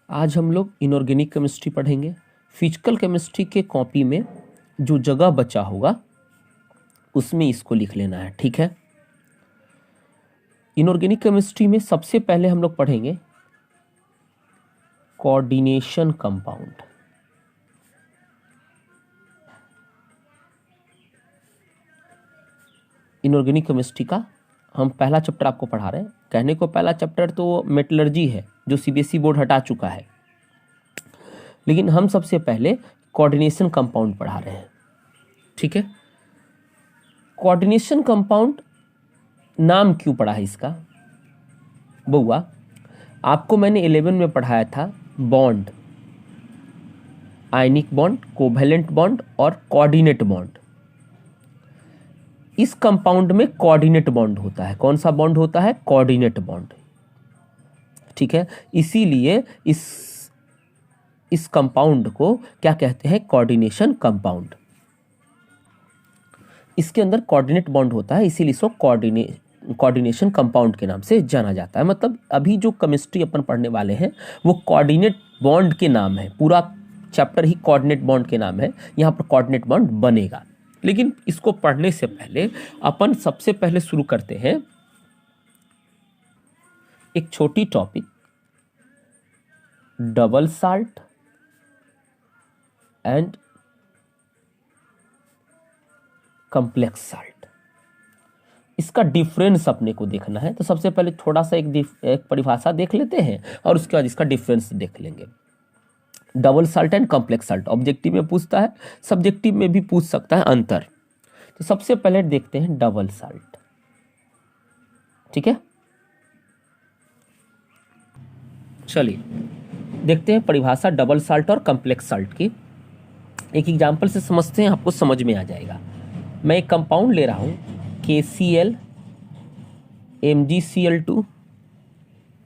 आज हम लोग इनऑर्गेनिक केमिस्ट्री पढ़ेंगे। फिजिकल केमिस्ट्री के कॉपी में जो जगह बचा होगा उसमें इसको लिख लेना है, ठीक है। इनऑर्गेनिक केमिस्ट्री में सबसे पहले हम लोग पढ़ेंगे कोऑर्डिनेशन कंपाउंड। इनऑर्गेनिक केमिस्ट्री का हम पहला चैप्टर आपको पढ़ा रहे हैं। कहने को पहला चैप्टर तो मेटलर्जी है जो सीबीएसई बोर्ड हटा चुका है, लेकिन हम सबसे पहले कोऑर्डिनेशन कंपाउंड पढ़ा रहे हैं, ठीक है। कोऑर्डिनेशन कंपाउंड नाम क्यों पढ़ा है इसका बउआ? आपको मैंने 11 में पढ़ाया था bond, ionic bond, covalent bond और कोऑर्डिनेट बॉन्ड। इस कंपाउंड में कोऑर्डिनेट बॉन्ड होता है। कौन सा बॉन्ड होता है? कोऑर्डिनेट बॉन्ड, ठीक है। इसीलिए इस कंपाउंड को क्या कहते हैं? Coordination compound. इसके अंदर कोऑर्डिनेट बॉन्ड होता है, इसीलिए इसको कोऑर्डिनेशन कंपाउंड के नाम से जाना जाता है। मतलब अभी जो केमिस्ट्री अपन पढ़ने वाले हैं वो कोऑर्डिनेट बॉन्ड के नाम है। पूरा चैप्टर ही कोऑर्डिनेट बॉन्ड के नाम है। यहाँ पर कोऑर्डिनेट बॉन्ड बनेगा, लेकिन इसको पढ़ने से पहले अपन सबसे पहले शुरू करते हैं एक छोटी topic, double salt and complex salt. इसका डिफरेंस अपने को देखना है, तो सबसे पहले थोड़ा सा एक परिभाषा देख लेते हैं और उसके बाद इसका डिफरेंस देख लेंगे। Double salt and complex salt objective में पूछता है, सब्जेक्टिव में भी पूछ सकता है अंतर। तो सबसे पहले देखते हैं डबल साल्ट, ठीक है। चलिए देखते हैं परिभाषा डबल साल्ट और कॉम्प्लेक्स साल्ट की। एक एग्जांपल से समझते हैं, आपको समझ में आ जाएगा। मैं एक कंपाउंड ले रहा हूं KCl MgCl2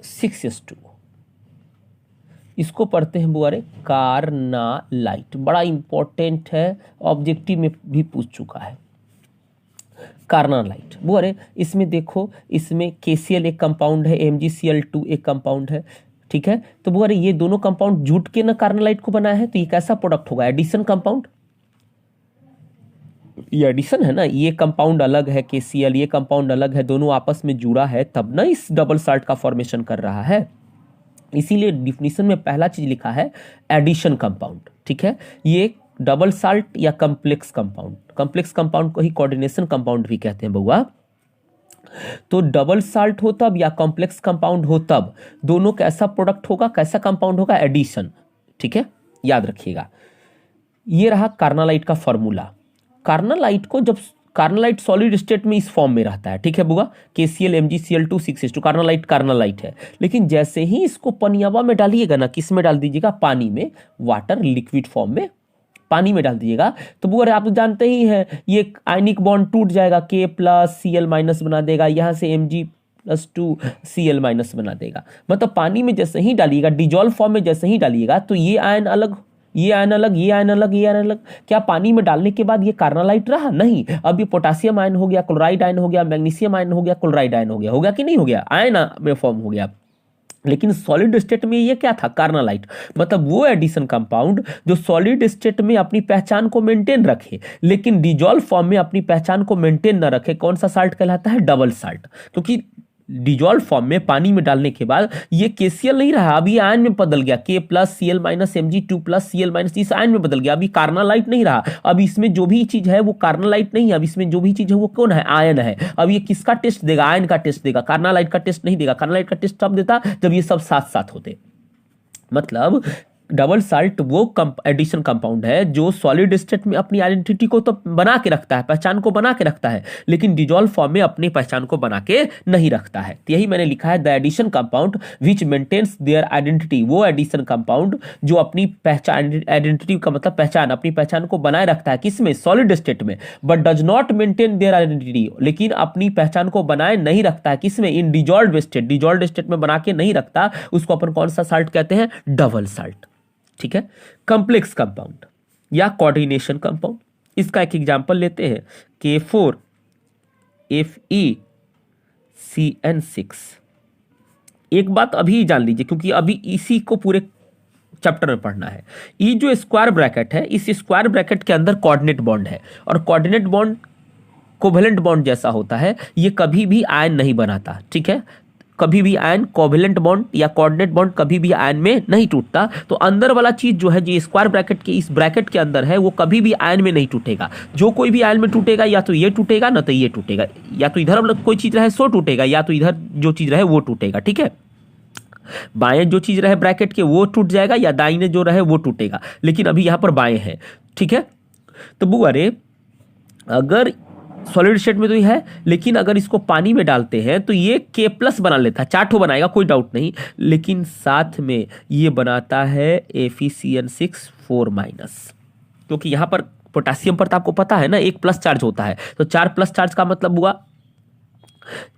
6s2। इसको पढ़ते हैं बुआरे कार्नालाइट। बड़ा इंपॉर्टेंट है, ऑब्जेक्टिव में भी पूछ चुका है कार्नालाइट। बुआरे इसमें देखो, इसमें KCl एक कंपाउंड है, MgCl2 एक कंपाउंड है, ठीक है। तो बुआरे ये दोनों कंपाउंड जुट के ना कार्नालाइट को बनाया है, तो ये कैसा प्रोडक्ट होगा? Addition compound. ये एडिशन है ना, ये कंपाउंड अलग है KCl, ये कंपाउंड अलग है, दोनों आपस में जुड़ा है, तब ना इस डबल साल्ट का फॉर्मेशन कर रहा है। इसीलिए डिफिनीशन में पहला चीज लिखा है एडिशन कंपाउंड, ठीक है। ये डबल साल्ट या कॉम्प्लेक्स कंपाउंड, कॉम्प्लेक्स कंपाउंड को ही कोऑर्डिनेशन कंपाउंड भी कहते हैं बउआ। तो डबल साल्ट हो तब या कॉम्प्लेक्स कंपाउंड हो तब दोनों कैसा प्रोडक्ट होगा, कैसा कंपाउंड होगा? एडिशन, ठीक है, याद रखिएगा। ये रहा कार्नालाइट का फॉर्मूला। कार्नालाइट को जब कार्नालाइट सॉलिड स्टेट में इस फॉर्म में रहता है, ठीक है बुआ, KCl MgCl2 6s2 कार्नालाइट है। लेकिन जैसे ही इसको पनियावा में डालिएगा ना, किस में डाल दीजिएगा? पानी में, वाटर लिक्विड फॉर्म में पानी में डाल दीजिएगा, तो बुआ आप तो जानते ही हैं ये आयनिक बॉन्ड टूट जाएगा, K+Cl- बना देगा, यहां से Mg+2Cl- बना देगा। मतलब पानी में जैसे ही डालिएगा, डिजॉल्व फॉर्म में जैसे ही डालिएगा, तो ये आयन अलग, ये आयन अलग, ये आयन अलग, ये आयन अलग। क्या पानी में डालने के बाद ये कार्नालाइट रहा? नहीं। अब ये पोटासियम आयन हो गया, क्लोराइड आयन हो गया, मैग्नीशियम आयन हो गया, क्लोराइड आयन हो गया। होगा कि नहीं हो गया? आयन में फॉर्म हो गया। लेकिन सॉलिड स्टेट में ये क्या था? कार्नालाइट। मतलब वो एडिशन कंपाउंड जो सॉलिड स्टेट में अपनी पहचान को मेंटेन रखे, लेकिन डिजॉल्व फॉर्म में अपनी पहचान को मेंटेन न रखे, कौन सा साल्ट कहलाता है? Double salt. क्योंकि डिजॉल्व फॉर्म में पानी में डालने के बाद ये KCl नहीं रहा, अभी आयन में बदल गया, K+Cl- Mg2+Cl- इस आयन में बदल गया, अभी कार्नालाइट नहीं रहा। अब इसमें जो भी चीज है वो कार्नालाइट नहीं है, अब इसमें जो भी चीज है वो कौन है? आयन है। अब ये किसका टेस्ट देगा? आयन का टेस्ट देगा, कार्नालाइट का टेस्ट नहीं देगा। कार्नालाइट का टेस्ट तब देता जब ये सब साथ साथ होते। मतलब डबल साल्ट वो एडिशन कंपाउंड है जो सॉलिड स्टेट में अपनी आइडेंटिटी को तो बना के रखता है, पहचान को बना के रखता है, लेकिन डिजॉल्व फॉर्म में अपनी पहचान को बना के नहीं रखता है। तो यही मैंने लिखा है, the addition compound which maintains their identity. वो एडिशन कंपाउंड जो अपनी पहचान, आइडेंटिटी का मतलब पहचान, अपनी पहचान को बनाए रखता है, किसमें? सॉलिड स्टेट में। But does not maintain their identity, लेकिन अपनी पहचान को बनाए नहीं रखता है, किसमें? इन डिजॉल्व स्टेट। डिजॉल्व स्टेट में बना के नहीं रखता, उसको अपन कौन सा साल्ट कहते हैं? डबल साल्ट, ठीक है। कॉम्प्लेक्स कंपाउंड या कोऑर्डिनेशन कंपाउंड, इसका एक एग्जांपल लेते हैं, K4FeCN6। एक बात अभी जान लीजिए, क्योंकि अभी इसी को पूरे चैप्टर में पढ़ना है। ये जो स्क्वायर ब्रैकेट है, इस स्क्वायर ब्रैकेट के अंदर कोऑर्डिनेट बॉन्ड है, और कोऑर्डिनेट बॉन्ड कोवेलेंट बॉन्ड जैसा होता है, ये कभी भी आयन नहीं बनाता, ठीक है। कभी भी आयन कोवेलेंट बॉन्ड या कोऑर्डिनेट बॉन्ड कभी भी आयन में नहीं टूटता। तो अंदर वाला चीज जो है, जो स्क्वायर ब्रैकेट के इस ब्रैकेट के अंदर है, वो कभी भी आयन में नहीं टूटेगा। जो कोई भी आयन में टूटेगा, या तो ये टूटेगा ना तो ये टूटेगा, या तो इधर कोई चीज रहे सो टूटेगा, या तो इधर जो चीज रहे वो टूटेगा, ठीक है। बाएं जो चीज रहे ब्रैकेट के वो टूट जाएगा, या दाहिने जो रहे वो टूटेगा, लेकिन अभी यहां पर बाएं है, ठीक है। तो बुआ रे, अगर सॉलिड स्टेट में तो ये है, लेकिन अगर इसको पानी में डालते हैं तो ये K प्लस बना लेता है, 4 ठो बनाएगा, कोई डाउट नहीं, लेकिन साथ में ये बनाता है FeCN6 4 माइनस, क्योंकि यहां पर पोटेशियम पर तो आपको पता है ना 1 प्लस चार्ज होता है, तो 4 प्लस चार्ज का मतलब हुआ,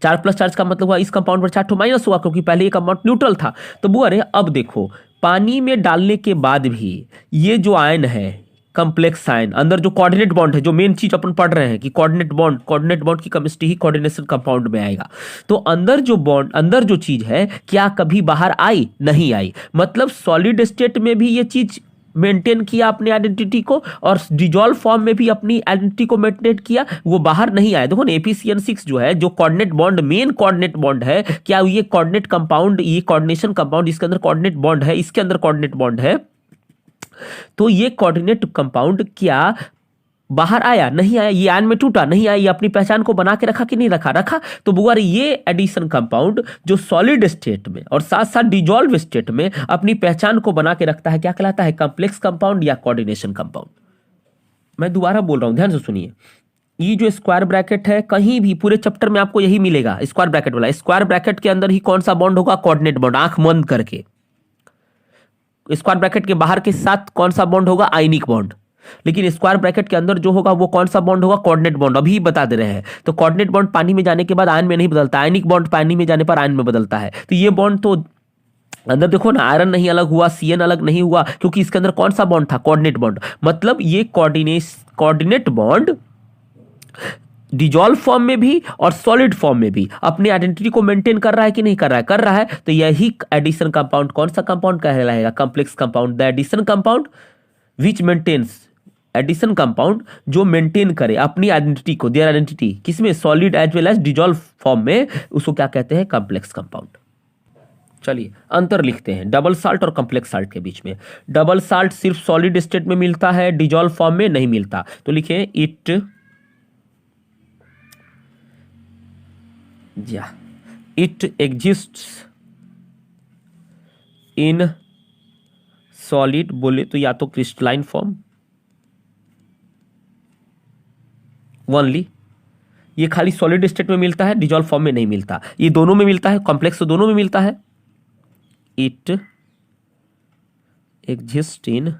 4 प्लस चार्ज का मतलब हुआ इस कंपाउंड पर 4 ठो माइनस हुआ, क्योंकि पहले ये कंपाउंड न्यूट्रल था। तो बुआ रे, अब देखो पानी में डालने के बाद भी ये जो आयन है, कॉम्प्लेक्स आयन, अंदर जो कोऑर्डिनेट बॉन्ड है, जो मेन चीज अपन पढ़ रहे हैं कि कोऑर्डिनेट बॉन्ड की केमिस्ट्री ही कोऑर्डिनेशन कंपाउंड में आएगा। तो अंदर जो बॉन्ड, अंदर जो चीज है, क्या कभी बाहर आई? नहीं आई। मतलब सॉलिड स्टेट में भी ये चीज मेंटेन किया अपनी आइडेंटिटी को, और डिजॉल्व फॉर्म में भी अपनी आइडेंटिटी को मेंटेन किया, वो बाहर नहीं आया। देखो ना, एपीसीएन6 जो है, जो coordinate bond, main coordinate bond है, क्या ये कोऑर्डिनेट कंपाउंड, ये कोऑर्डिनेशन कंपाउंड, इसके अंदर कोऑर्डिनेट बॉन्ड है, इसके अंदर कोऑर्डिनेट बॉन्ड है, तो ये कोऑर्डिनेट कंपाउंड क्या बाहर आया? नहीं आया। ये आयन में टूटा? नहीं आया। ये अपनी पहचान को बना के रखा कि नहीं रखा? रखा। तो बुआ, ये एडिशन कंपाउंड जो सॉलिड स्टेट में और साथ साथ डिजॉल्व स्टेट में अपनी पहचान को बना के रखता है, क्या कहलाता है? कॉम्प्लेक्स कंपाउंड या कोऑर्डिनेशन कंपाउंड। मैं दोबारा बोल रहा हूं, ध्यान से सुनिए। ये जो स्क्वायर ब्रैकेट है, कहीं भी पूरे चैप्टर में आपको यही मिलेगा, स्क्वायर ब्रैकेट वाला। स्क्वायर ब्रैकेट के अंदर ही कौन सा बॉन्ड होगा? कोऑर्डिनेट बॉन्ड, आंख बंद करके। स्क्वायर ब्रैकेट के बाहर के साथ कौन सा बॉन्ड होगा? Ionic bond. लेकिन स्क्वायर ब्रैकेट के अंदर जो होगा वो कौन सा बॉन्ड होगा? Coordinate bond. अभी बता दे रहे हैं। तो कोऑर्डिनेट बॉन्ड पानी में जाने के बाद आयन में नहीं बदलता, आयनिक बॉन्ड पानी में जाने पर आयन में बदलता है। तो ये बॉन्ड तो अंदर देखो ना, आयरन नहीं अलग हुआ, CN अलग नहीं हुआ, क्योंकि इसके अंदर कौन सा बॉन्ड था? Coordinate bond. मतलब ये कोऑर्डिनेट बॉन्ड डिजॉल्व फॉर्म में भी और सॉलिड फॉर्म में भी अपनी आइडेंटिटी को मेंटेन कर रहा है कि नहीं कर रहा है? कर रहा है। तो यही एडिशन कंपाउंड कौन सा कंपाउंड कहलाएगा? Complex compound. The addition compound which maintains, addition compound जो मेंटेन करे अपनी आइडेंटिटी को, देयर आइडेंटिटी, किसमें? Solid as well as dissolve form में, उसको क्या कहते हैं? Complex compound. चलिए अंतर लिखते हैं डबल साल्ट और कॉम्प्लेक्स साल्ट के बीच में। डबल साल्ट सिर्फ सॉलिड स्टेट में मिलता है, डिजॉल्व फॉर्म में नहीं मिलता। तो लिखें इट एग्जिस्ट्स इन सॉलिड, बोले तो या तो क्रिस्टलाइन फॉर्म ओनली, ये खाली सॉलिड स्टेट में मिलता है, डिजॉल्व फॉर्म में नहीं मिलता। ये दोनों में मिलता है, कॉम्प्लेक्स तो दोनों में मिलता है। It exist in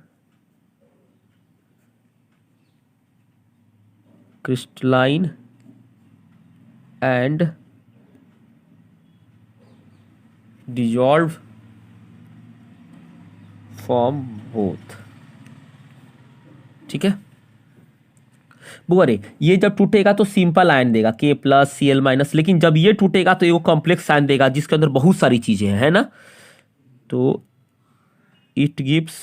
crystalline and dissolve form both. ठीक है बुआ रे, ये जब टूटेगा तो सिंपल आयन देगा K प्लस Cl माइनस, लेकिन जब ये टूटेगा तो ये कॉम्प्लेक्स आयन देगा जिसके अंदर बहुत सारी चीजें हैं, है ना। तो it gives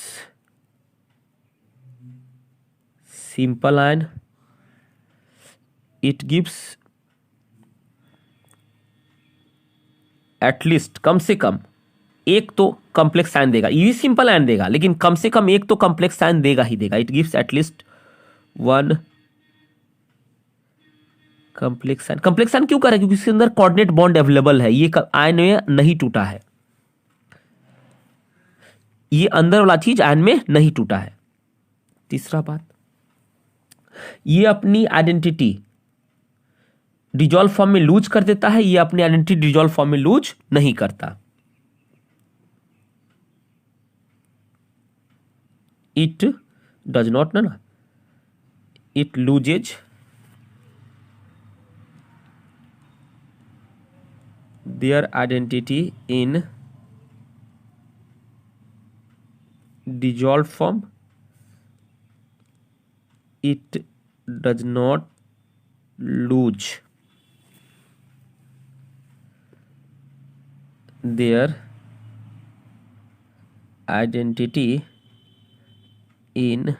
simple ion, it gives at least, कम से कम एक तो कॉम्प्लेक्स आयन देगा। ये भी सिंपल आयन देगा, लेकिन कम से कम एक तो कॉम्प्लेक्स आयन देगा ही देगा। It gives at least one complex ion. Complex ion क्यों कर रहा है? क्योंकि इसके अंदर कोऑर्डिनेट बॉन्ड अवेलेबल है, ये आयन में नहीं टूटा है, ये अंदर वाला चीज आयन में नहीं टूटा है। तीसरा बात, ये अपनी आइडेंटिटी डिजॉल्व फॉर्म में लूज कर देता है, ये अपनी आइडेंटिटी डिजॉल्व फॉर्म में लूज नहीं करता। इट डज नॉट, ना it loses their identity in dissolved form. It does not lose their identity in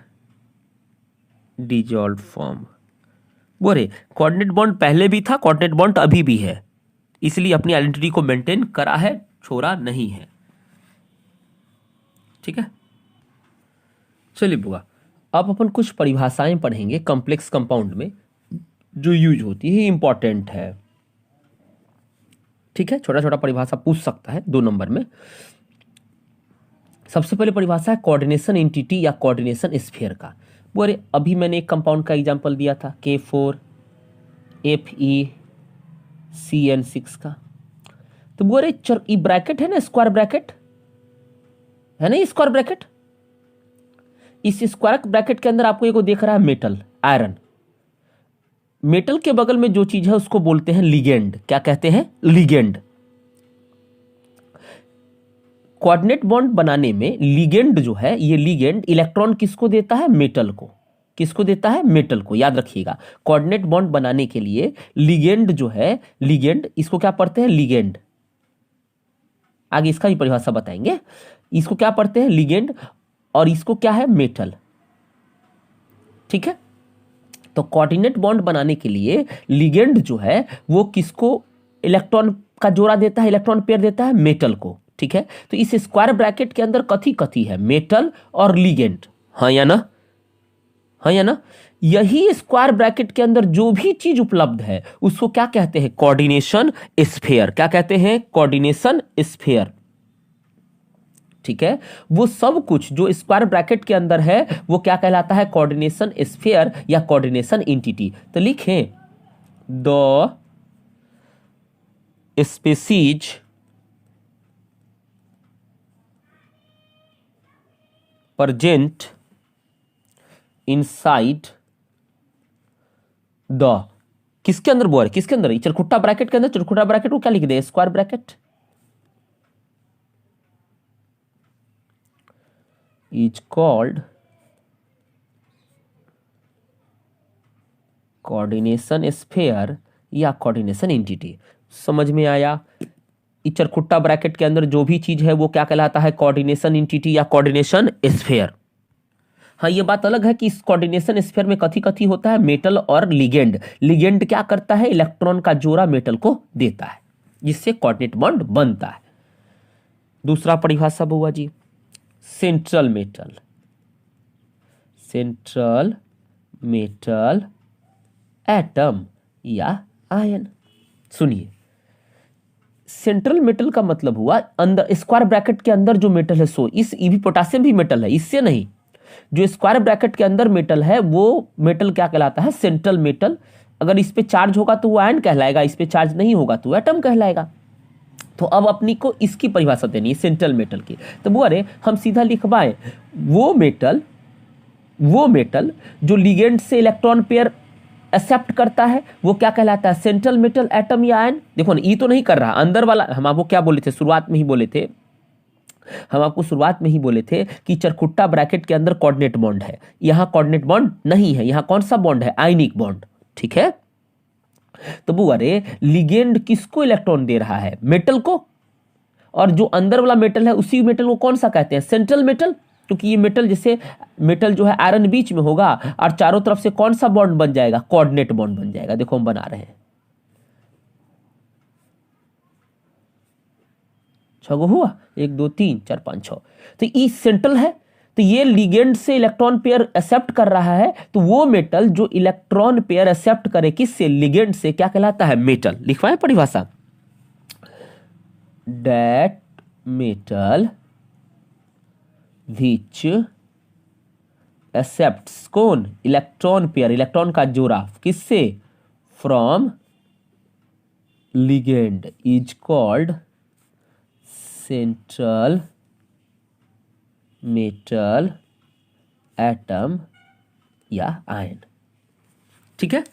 dissolve form. बोरे कोऑर्डिनेट बॉन्ड पहले भी था, कोऑर्डिनेट बॉन्ड अभी भी है, इसलिए अपनी आइडेंटिटी को मेंटेन करा है, छोड़ा नहीं है। ठीक है, चलिए बुआ, अब अपन कुछ परिभाषाएं पढ़ेंगे कॉम्प्लेक्स कंपाउंड में जो यूज होती है, इंपॉर्टेंट है। ठीक है, छोटा छोटा परिभाषा पूछ सकता है 2 नंबर में। सबसे पहले परिभाषा है कोऑर्डिनेशन एंटिटी या कोऑर्डिनेशन स्फीयर का। वो अरे अभी मैंने एक कंपाउंड का एग्जांपल दिया था K4FeCN6 का। तो वो अरे ये ब्रैकेट है ना, स्क्वायर ब्रैकेट है ना, स्क्वायर ब्रैकेट। इस स्क्वायर ब्रैकेट के अंदर आपको एक देख रहा है मेटल, आयरन। मेटल के बगल में जो चीज है उसको बोलते हैं लिगेंड। क्या कहते हैं? लिगेंड। कोऑर्डिनेट बॉन्ड बनाने में लिगेंड जो है, ये लिगेंड इलेक्ट्रॉन किसको देता है? मेटल को। किसको देता है? मेटल को। याद रखिएगा, कोऑर्डिनेट बॉन्ड बनाने के लिए लिगेंड जो है, लिगेंड, इसको क्या पढ़ते हैं? लिगेंड। आगे इसका भी परिभाषा बताएंगे। इसको क्या पढ़ते हैं? लिगेंड। और इसको क्या है? मेटल। ठीक है, तो कोऑर्डिनेट बॉन्ड बनाने के लिए लिगेंड जो है वो किसको इलेक्ट्रॉन का जोड़ा देता है, इलेक्ट्रॉन पेयर देता है? मेटल को। ठीक है, तो इस स्क्वायर ब्रैकेट के अंदर कथी कथी है? मेटल और लिगेंड। हाँ या ना? हाँ या ना? यही स्क्वायर ब्रैकेट के अंदर जो भी चीज उपलब्ध है उसको क्या कहते हैं? Coordination sphere. क्या कहते हैं? Coordination sphere. ठीक है, वो सब कुछ जो स्क्वायर ब्रैकेट के अंदर है वो क्या कहलाता है? कोऑर्डिनेशन स्फीयर या कोऑर्डिनेशन एंटिटी। तो लिखें, the species present inside the, किसके अंदर बोर? किसके अंदर? चरखुट्टा ब्रैकेट के अंदर। चरखुट्टा ब्रैकेट को क्या लिख दे? Square bracket is called coordination sphere या कोऑर्डिनेशन एंटिटी। समझ में आया? इस चरखुट्टा ब्रैकेट के अंदर जो भी चीज है वो क्या कहलाता है? कोऑर्डिनेशन एंटिटी या कोऑर्डिनेशन स्फीयर। हाँ, ये बात अलग है कि इस कोऑर्डिनेशन स्फीयर में कथी कथी होता है? मेटल और लिगेंड। लिगेंड क्या करता है? इलेक्ट्रॉन का जोड़ा मेटल को देता है, जिससे कोऑर्डिनेट बॉन्ड बनता है। दूसरा परिभाषा बुआ जी, central metal. Central metal atom या आयन। सुनिए, सेंट्रल मेटल का मतलब हुआ अंदर स्क्वायर ब्रैकेट के अंदर जो मेटल है सो इस भी पोटेशियम भी मेटल है, इससे नहीं। जो स्क्वायर ब्रैकेट के अंदर मेटल है वो मेटल क्या कहलाता है? Central metal. अगर इस पे चार्ज होगा तो वो आयन कहलाएगा, इस पे चार्ज नहीं होगा तो एटम कहलाएगा। तो अब अपनी को इसकी परिभाषा देनी है सेंट्रल मेटल की। तो वो अरे हम सीधा लिखवाएं, वो मेटल जो लिगेंड से इलेक्ट्रॉन पेयर एक्सेप्ट करता है वो क्या कहलाता है? सेंट्रल मेटल एटम या आयन। देखो ना, ये तो नहीं कर रहा अंदर वाला। हम आपको क्या बोले थे? शुरुआत में ही बोले थे, हम आपको शुरुआत में ही बोले थे कि चरखुट्टा ब्रैकेट के अंदर कोऑर्डिनेट बॉन्ड है। यहां कोऑर्डिनेट बॉन्ड नहीं है, यहां कौन सा बॉन्ड है? Ionic bond. ठीक है, तो वो अरे लिगेंड किसको इलेक्ट्रॉन दे रहा है? मेटल को। और जो अंदर वाला मेटल है उसी मेटल को कौन सा कहते हैं? Central metal. क्योंकि ये मेटल, जैसे मेटल जो है आयरन बीच में होगा और चारों तरफ से कौन सा बॉन्ड बन जाएगा? कोऑर्डिनेट बॉन्ड बन जाएगा। देखो हम बना रहे हैं, 6 गो हुआ, 1 2 3 4 5 6। तो ये सेंट्रल है, तो ये लिगेंड से इलेक्ट्रॉन पेयर एक्सेप्ट कर रहा है। तो वो मेटल जो इलेक्ट्रॉन पेयर एक्सेप्ट करे किससे? लिगेंड से, क्या कहलाता है? मेटल। लिखवाएं परिभाषा, दैट मेटल विच एक्सेप्ट्स, कौन? इलेक्ट्रॉन पेयर, इलेक्ट्रॉन का जोड़ा किससे? From ligand is called central metal atom या आयन। ठीक है,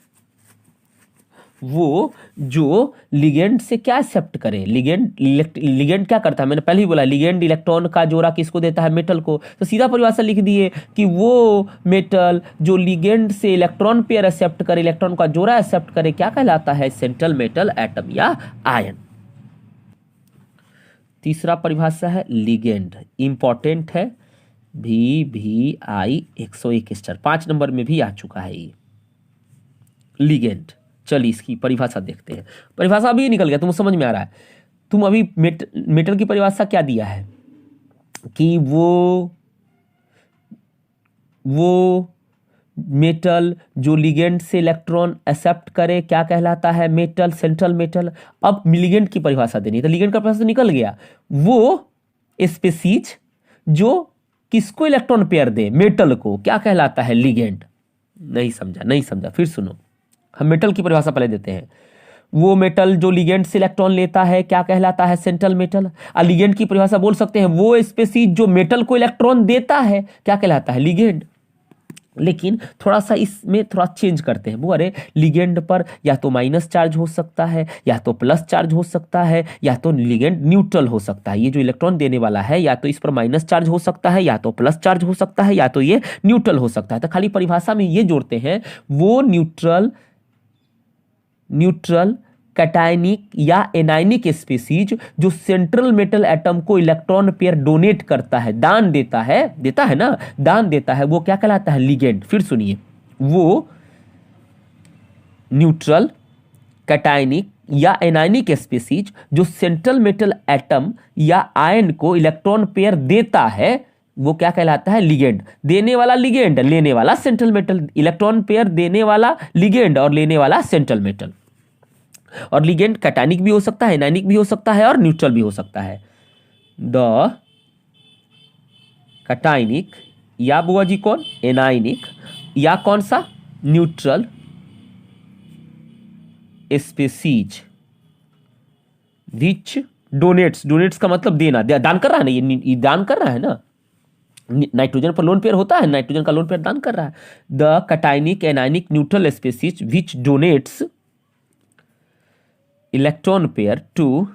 वो जो लिगेंड से क्या एक्सेप्ट करे? लिगेंड क्या करता है? मैंने पहले ही बोला, लिगेंड इलेक्ट्रॉन का जोड़ा किसको देता है? मेटल को। तो सीधा परिभाषा लिख दिए कि वो मेटल जो लिगेंड से इलेक्ट्रॉन पेयर एक्सेप्ट करे, इलेक्ट्रॉन का जोड़ा एक्सेप्ट करे, क्या कहलाता है? सेंट्रल मेटल एटम या आयन। तीसरा परिभाषा है लिगेंड, इंपॉर्टेंट है, VVI 101 स्टार, 5 नंबर में भी आ चुका है ये लिगेंड। चलिए इसकी परिभाषा देखते हैं। परिभाषा अभी निकल गया, तुम समझ में आ रहा है। तुम अभी मेटल की परिभाषा क्या दिया है कि वो मेटल जो लिगेंड से इलेक्ट्रॉन एक्सेप्ट करे क्या कहलाता है, मेटल, सेंट्रल मेटल। अब लिगेंड की परिभाषा देनी है, तो लिगेंड का परिभाषा निकल गया, वो स्पीसीज जो किसको इलेक्ट्रॉन पेयर दे, मेटल को, क्या कहलाता है, लिगेंड। नहीं समझा, फिर सुनो। हम मेटल की परिभाषा पहले देते हैं। वो मेटल जो लिगेंड से इलेक्ट्रॉन लेता है क्या कहलाता है, सेंट्रल मेटल। और लिगेंड की परिभाषा बोल सकते हैं, वो स्पीसीज जो मेटल को इलेक्ट्रॉन देता है क्या कहलाता है, लिगेंड। लेकिन थोड़ा सा इसमें थोड़ा चेंज करते हैं वो, अरे लिगेंड पर या तो माइनस चार्ज हो सकता है, या तो प्लस चार्ज हो सकता है, या तो लिगेंड न्यूट्रल हो सकता है। ये जो इलेक्ट्रॉन देने वाला है या तो इस पर माइनस चार्ज हो सकता है, या तो प्लस चार्ज हो सकता है, या तो ये न्यूट्रल हो सकता है। तो खाली परिभाषा में ये जोड़ते हैं, वो न्यूट्रल कैटायनिक या एनायनिक स्पीसीज जो सेंट्रल मेटल एटम को इलेक्ट्रॉन पेयर डोनेट करता है, दान देता है ना, दान देता है, वो क्या कहलाता है, लिगेंड। फिर सुनिए, वो न्यूट्रल कैटायनिक या एनायनिक स्पीसीज जो सेंट्रल मेटल एटम या आयन को इलेक्ट्रॉन पेयर देता है वो क्या कहलाता है, लिगेंड। देने वाला लिगेंड, लेने वाला सेंट्रल मेटल, इलेक्ट्रॉन पेयर देने वाला लिगेंड और लेने वाला सेंट्रल मेटल। और लिगेंड कैटायनिक भी हो सकता है, एनायनिक भी हो सकता है और न्यूट्रल भी हो सकता है। द कैटायनिक या बुआ जी कौन, एनायनिक या कौन सा, न्यूट्रल स्पीसीज विच डोनेट्स का मतलब देना, दान कर रहा है ना, ये दान कर रहा है ना। नाइट्रोजन पर लोन पेयर होता है, नाइट्रोजन का लोन पेयर दान कर रहा है। The cationic anionic neutral species which donates electron pair to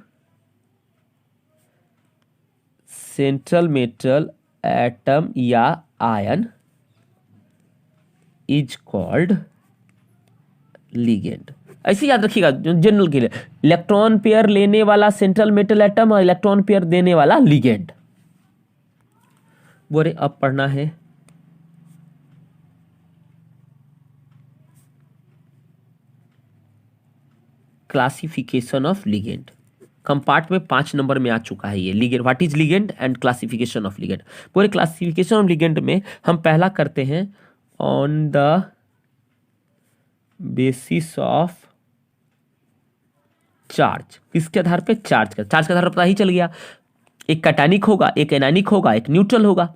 central metal atom या आयन इज कॉल्ड लिगेंड। ऐसे याद रखिएगा जनरल के लिए, इलेक्ट्रॉन पेयर लेने वाला सेंट्रल मेटल एटम और इलेक्ट्रॉन पेयर देने वाला लिगेंड। बोरे अब पढ़ना है क्लासिफिकेशन ऑफ लिगेंड। कंपार्ट में 5 नंबर में आ चुका है ये ligand, what is ligand and classification of ligand. पूरे क्लासिफिकेशन ऑफ लिगेंड में हम पहला करते हैं on the basis of charge. किसके आधार पे, चार्ज के आधार पर पता ही चल गया, एक कैटायनिक होगा, एक एनायनिक होगा, एक न्यूट्रल होगा।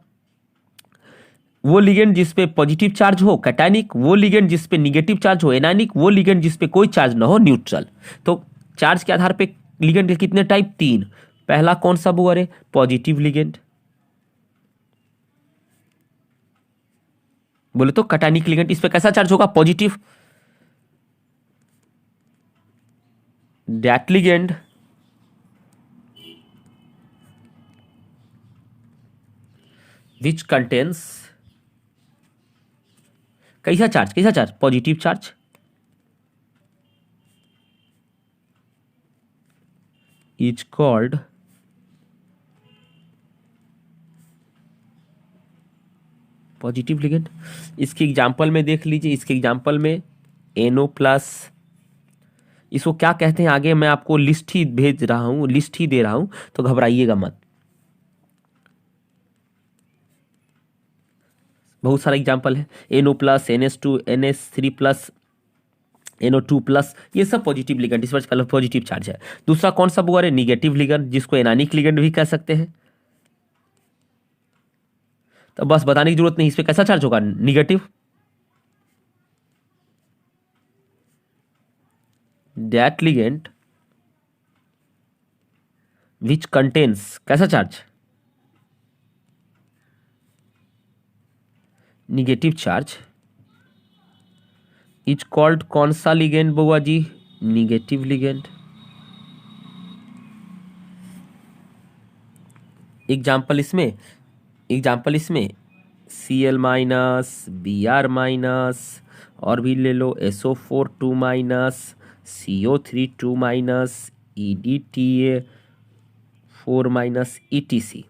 वो लिगेंड जिस पे पॉजिटिव चार्ज हो कैटायनिक, वो लिगेंड जिस पे निगेटिव चार्ज हो एनायनिक, वो लिगेंड जिस पे कोई चार्ज ना हो न्यूट्रल। तो चार्ज के आधार पे लिगेंड के कितने टाइप, 3। पहला कौन सा बुआ रे, पॉजिटिव लिगेंड। बोले तो कैटायनिक लिगेंड, इस पे कैसा चार्ज होगा, positive. That ligand which contains कैसा charge, positive charge. Is called positive ligand. इसके एग्जाम्पल में देख लीजिए, इसके एग्जाम्पल में NO+, इसको क्या कहते हैं आगे मैं आपको लिस्ट ही भेज रहा हूं, लिस्ट ही दे रहा हूं, तो घबराइएगा मत। बहुत सारा एग्जाम्पल है, NO+, NH2, NH3+, NO2+, ये सब पॉजिटिव लिगेंड, इस पर पॉजिटिव चार्ज है। दूसरा कौन सा बुआ है, निगेटिव लिगेंड, जिसको एनायनिक लिगेंड भी कह सकते हैं। तो बस बताने की जरूरत नहीं, इस पे कैसा चार्ज होगा, negative. That ligand which contains कैसा charge, negative charge, is called कौन सा लिगेंड बुआ जी, निगेटिव लिगेंड। एग्जाम्पल इसमें Cl-, Br-, और भी ले लो, SO4 2-, CO3 2-, EDTA 4 minus ETC।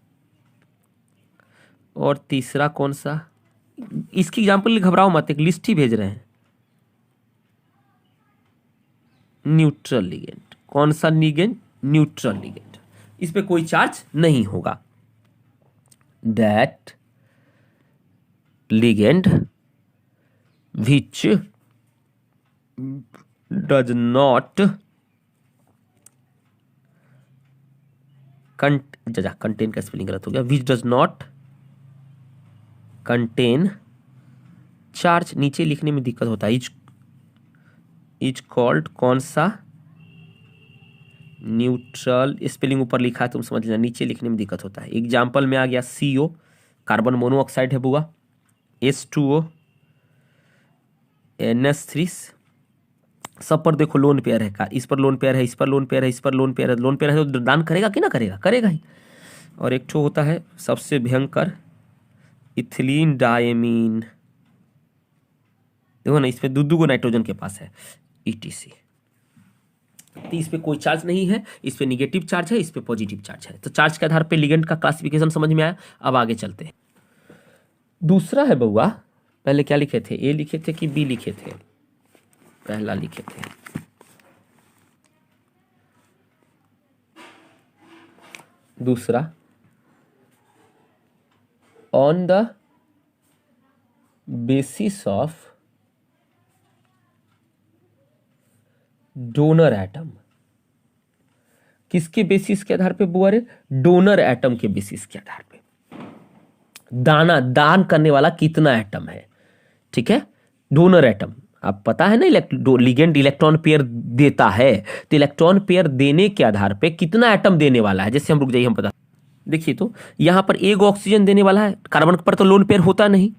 और तीसरा कौन सा, इसकी एग्जाम्पल घबराओ मत, एक लिस्ट ही भेज रहे हैं। Neutral ligand. कौन सा लिगेंड? Neutral ligand. इस पे कोई चार्ज नहीं होगा। That ligand which does not contain का स्पेलिंग गलत हो गया, which does not contain charge, नीचे लिखने में दिक्कत होता है। इज कॉल्ड कौन सा? न्यूट्रल। स्पेलिंग ऊपर लिखा है तुम समझ लेना, नीचे लिखने में दिक्कत होता है। एग्जाम्पल में आ गया CO, कार्बन मोनोऑक्साइड है बुआ, H2O, NH3, सब पर देखो लोन पेयर है का, इस पर लोन पेयर है, इस पर लोन पेयर है, इस पर लोन पेयर है। लोन पेयर है तो दान करेगा कि ना करेगा? करेगा ही। और एक ठो होता है सबसे भयंकर, इथिलीन डायमीन। देखो ना, इस पे दो नाइट्रोजन के पास है, ETC। तो इस पे कोई चार्ज नहीं है, इस पे निगेटिव चार्ज है, इस पे पॉजिटिव चार्ज है। तो चार्ज के आधार पे लिगेंड का क्लासिफिकेशन समझ में आया। अब आगे चलते हैं। दूसरा है बउआ, पहले क्या लिखे थे? A लिखे थे कि B लिखे थे? पहला लिखे थे। दूसरा, on the basis of donor atom. किसके बेसिस के आधार पे बुआ रे? डोनर एटम के बेसिस के आधार पे। दान करने वाला कितना एटम है, ठीक है? डोनर एटम, आप पता है ना, लिगेंड इलेक्ट्रॉन पेयर देता है, तो इलेक्ट्रॉन पेयर देने के आधार पे कितना एटम देने वाला है। जैसे हम रुक जाइए, हम पता, देखिए तो यहां पर एक ऑक्सीजन देने वाला है, कार्बन पर तो लोन पेयर होता नहीं,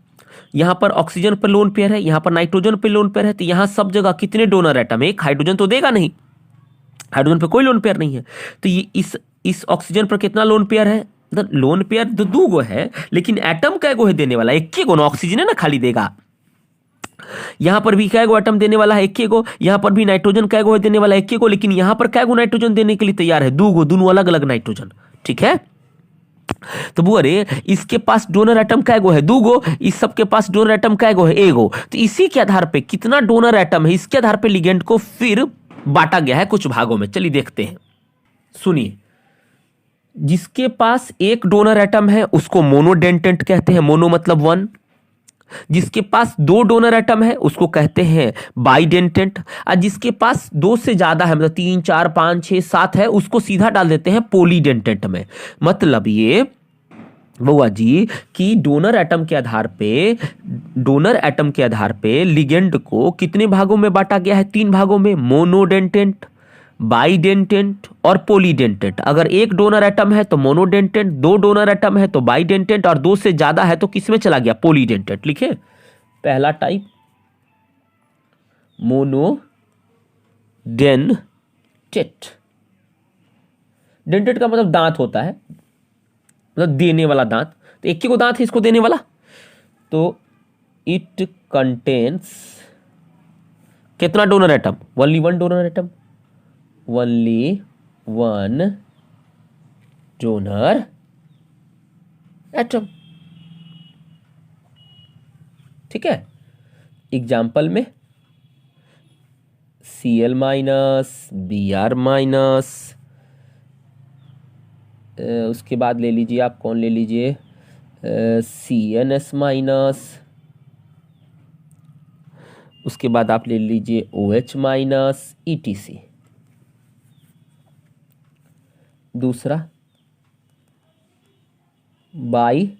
यहां पर ऑक्सीजन पर लोन पेयर है, यहां पर नाइट्रोजन पर लोन पेयर है। तो यहां सब जगह कितने डोनर एटम है? एक हाइड्रोजन तो देगा नहीं, हाइड्रोजन पर कोई लोन पेयर नहीं है। तो ये इस ऑक्सीजन पर कितना लोन पेयर है? लोन पेयर तो 2 गो है, लेकिन एटम कै गो है देने वाला? 1 गो ना, ऑक्सीजन है ना खाली देगा। यहां पर भी कै गो एटम देने वाला है? 1 गो। यहां पर भी नाइट्रोजन कै गो है देने वाला? 1 गो। लेकिन यहां पर कै गो नाइट्रोजन देने के लिए तैयार है? 2 गो, दोनों अलग अलग नाइट्रोजन, ठीक है? तो बुआ रे, इसके पास डोनर एटम कै गो है? 2 गो। इस सब के पास डोनर एटम कै गो है? 1 गो। तो इसी के आधार पे कितना डोनर एटम है, इसके आधार पे लिगेंड को फिर बांटा गया है कुछ भागों में। चलिए देखते हैं, सुनिए। जिसके पास एक डोनर एटम है उसको मोनोडेंटेंट कहते हैं, मोनो मतलब 1। जिसके पास 2 डोनर एटम है उसको कहते हैं बाइडेंटेंट। और जिसके पास 2 से ज्यादा है, मतलब 3, 4, 5, 6, 7 है, उसको सीधा डाल देते हैं पॉलीडेंटेंट में। मतलब ये बुआ जी कि डोनर एटम के आधार पे लिगेंड को कितने भागों में बांटा गया है? 3 भागों में, मोनोडेंटेंट, बाइडेंटेंट और पॉलीडेंटेंट। अगर एक डोनर एटम है तो मोनोडेंटेंट, 2 डोनर एटम है तो बाइडेंटेंट, और 2 से ज्यादा है तो किसमें चला गया? पॉलीडेंटेंट। लिखे पहला टाइप मोनोडेंटेट। डेंटेट का मतलब दांत होता है, मतलब देने वाला दांत। तो 1 को दांत है इसको देने वाला, तो इट कंटेन्स कितना donor atom? Only 1 donor atom, only 1 donor atom, ठीक है? एग्जाम्पल में Cl माइनस, Br माइनस, उसके बाद ले लीजिए आप, कौन ले लीजिए? CnS माइनस, उसके बाद आप ले लीजिए OH माइनस, ETC। दूसरा बाइडेंटेट,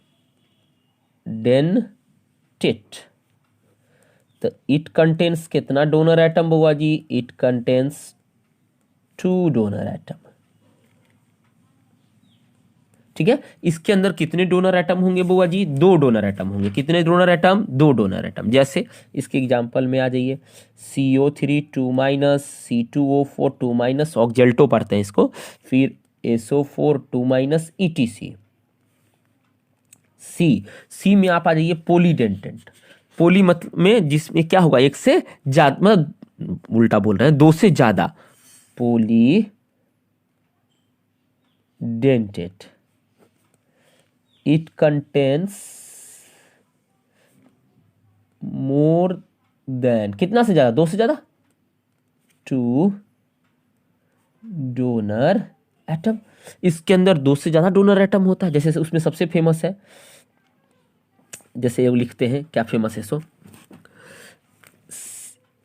तो इट कंटेन्स कितना डोनर एटम बुआ जी? इट कंटेन्स 2 डोनर एटम, ठीक है? इसके अंदर कितने डोनर एटम होंगे बुआ जी? 2 डोनर एटम होंगे। कितने डोनर एटम? 2 donor atom. जैसे इसके एग्जांपल में आ जाइए, CO3 2 माइनस, C2O4 2 माइनस, ऑक्जेल्टो पढ़ते हैं इसको, फिर SO4 2 माइनस, ETC। सी में आप आ जाइए पॉलीडेंटेंट। पोली मतलब में जिसमें क्या होगा? 1 से ज्यादा, मतलब उल्टा बोल रहे हैं, 2 से ज्यादा, पोली dentate. It contains more than, कितना से ज्यादा, 2 से ज्यादा, 2 डोनर एटम। इसके अंदर 2 से ज्यादा डोनर एटम होता है। जैसे उसमें सबसे फेमस है, जैसे ये लिखते हैं, क्या फेमस है, सो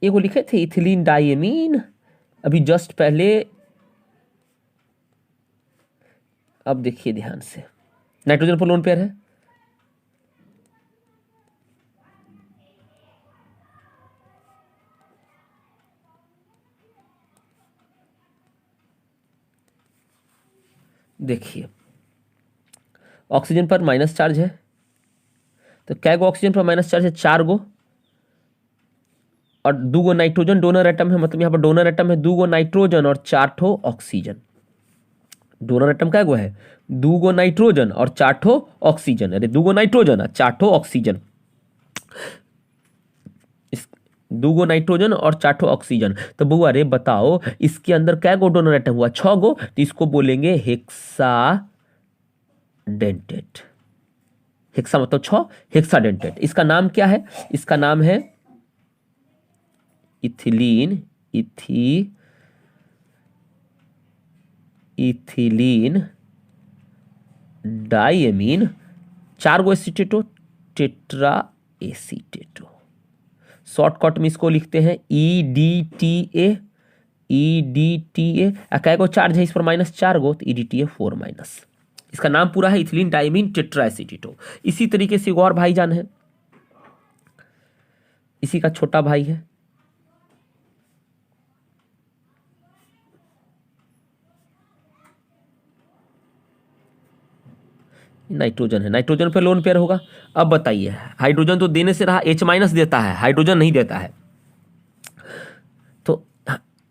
ये वो लिखे थे इथिलीन डाइएमीन अभी जस्ट पहले। अब देखिए ध्यान से, नाइट्रोजन पर लोन पेयर है, देखिए ऑक्सीजन पर माइनस चार्ज है, तो कै गो ऑक्सीजन पर माइनस चार्ज है, 4 गो, और 2 गो नाइट्रोजन डोनर एटम है, मतलब यहां पर डोनर एटम है 2 गो नाइट्रोजन और 4 ठो ऑक्सीजन। डोनर एटम कै गो है, 2 गो नाइट्रोजन और 4 ठो ऑक्सीजन, अरे 2 गो नाइट्रोजन और 4 ठो ऑक्सीजन, 2 गो नाइट्रोजन और 4 ठो ऑक्सीजन। तो बुआ अरे बताओ इसके अंदर कै गो डोनर एटम हुआ, 6 गो, तो इसको बोलेंगे हेक्साडेंटेट। हेक्सा मतलब 6, हेक्साडेंटेट। इसका नाम क्या है, इसका नाम है इथिलीन, इथिलीन डाइएमीन, 4 गो एसीटेटो, टेट्रा एसीटेटो। शॉर्टकट में इसको लिखते हैं EDTA, EDTA। कै गो चार्ज है इस पर, -4 गो, तो EDTA 4-। इसका नाम पूरा है इथिलीन डाइमीन टेट्राएसीटेटो। इसी तरीके से एक और भाईजान है, इसी का छोटा भाई है, नाइट्रोजन है। नाइट्रोजन पे लोन पेयर होगा। अब बताइए, हाइड्रोजन तो देने से रहा, H- देता है, हाइड्रोजन नहीं देता है। तो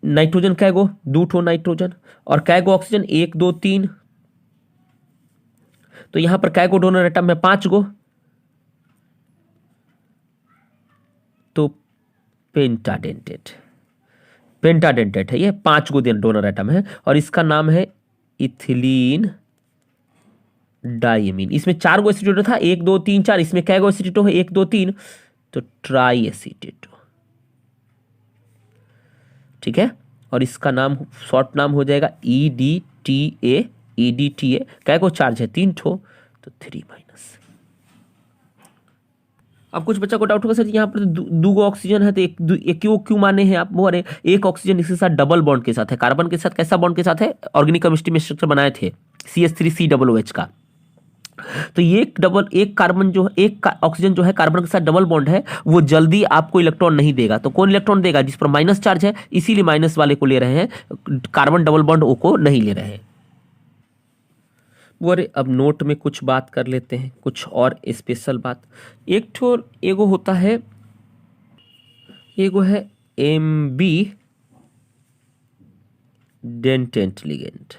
नाइट्रोजन कै गो, 2 ठो नाइट्रोजन, और कै गो ऑक्सीजन, 1 2 3। तो यहां पर कै गो डोनर एटम है, 5 गो, तो पेंटाडेंटेट, पेंटाडेंटेट है ये, 5 गो डोनर एटम है, और इसका नाम है इथिलीन डाइएमीन। इसमें 4 गो एसीटेटो था, 1 2 3 4, इसमें कै गो एसीटेटो है, 1 2 3, तो ट्राई एसीटेटो, ठीक है। और इसका नाम, शॉर्ट नाम हो जाएगा EDTA, EDTA। कै गो चार्ज है, 3 ठो, तो 3-। अब कुछ बच्चा को डाउट होगा, सर यहाँ पर 2 गो ऑक्सीजन है, तो एक क्यों माने हैं आप, वो अरे एक ऑक्सीजन इसके साथ डबल बॉन्ड के साथ है, कार्बन के साथ कैसा बॉन्ड के साथ है, ऑर्गेनिक केमिस्ट्री में स्ट्रक्चर बनाए थे CH3COOH का। तो ये एक कार्बन जो, एक ऑक्सीजन जो है कार्बन के साथ डबल बॉन्ड है, वो जल्दी आपको इलेक्ट्रॉन नहीं देगा। तो कौन इलेक्ट्रॉन देगा, जिस पर माइनस चार्ज है, इसीलिए माइनस वाले को ले रहे हैं, कार्बन डबल बॉन्ड ओ को नहीं ले रहे हैं। वो अब नोट में कुछ बात कर लेते हैं, कुछ और स्पेशल बात। एक ठो एगो होता है, एगो है एम्बीडेंटेंट लिगेंड।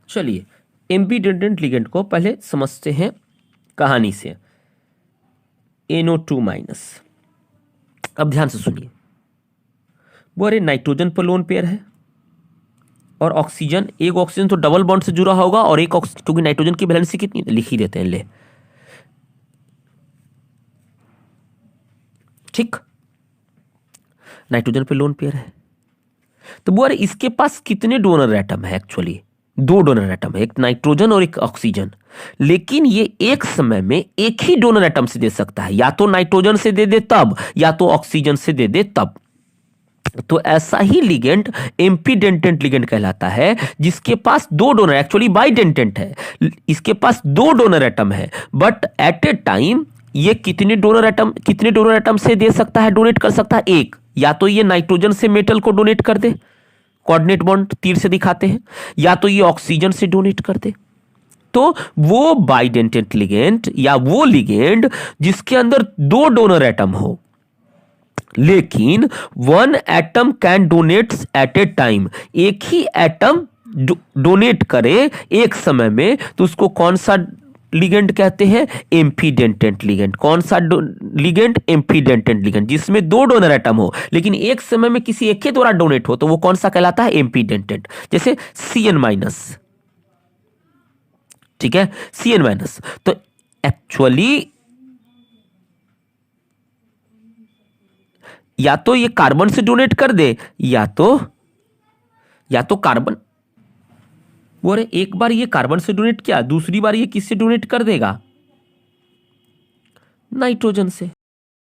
चलिए एम्बीडेंटेंट लिगेंड को पहले समझते हैं कहानी से। NO2-। अब ध्यान से सुनिए, वो अरे नाइट्रोजन पर लोन पेयर है, और ऑक्सीजन, एक ऑक्सीजन तो डबल बॉन्ड से जुड़ा होगा, और एक ऑक्सीजन, क्योंकि नाइट्रोजन की वैलेंसी कितनी, लिख ही देते हैं, ले, ठीक, नाइट्रोजन पे लोन पेयर है। तो वो अरे इसके पास कितने डोनर एटम है, एक्चुअली 2 डोनर एटम है, एक नाइट्रोजन और एक ऑक्सीजन। लेकिन ये एक समय में एक ही डोनर एटम से दे सकता है, या तो नाइट्रोजन से दे दे तब, या तो ऑक्सीजन से दे दे तब। तो ऐसा ही लिगेंड एम्पीडेंटेंट लिगेंड कहलाता है, जिसके पास 2 डोनर, एक्चुअली बाइडेंटेंट है, इसके पास 2 डोनर एटम है, बट एट ए टाइम ये कितने डोनर एटम से दे सकता है, डोनेट कर सकता है, एक। या तो ये नाइट्रोजन से मेटल को डोनेट कर दे, कोऑर्डिनेट बॉन्ड तीर से दिखाते हैं, या तो ये ऑक्सीजन से डोनेट कर दे। तो वो बाइडेंटेंट लिगेंड, या वो लिगेंड जिसके अंदर 2 डोनर एटम हो, लेकिन 1 atom can donate at a time, एक ही एटम डोनेट करे एक समय में, तो उसको कौन सा लिगेंड कहते हैं? एम्फीडेंटेंट लिगेंड। कौन सा लिगेंड? एम्फीडेंटेंट लिगेंड, जिसमें 2 डोनर एटम हो लेकिन एक समय में किसी एक के द्वारा डोनेट हो, तो वो कौन सा कहलाता है? एम्फीडेंटेंट। जैसे CN-, ठीक है, CN-। तो एक्चुअली या तो ये कार्बन से डोनेट कर दे, या तो कार्बन, वो एक बार ये कार्बन से डोनेट किया, दूसरी बार ये किससे डोनेट कर देगा? नाइट्रोजन से।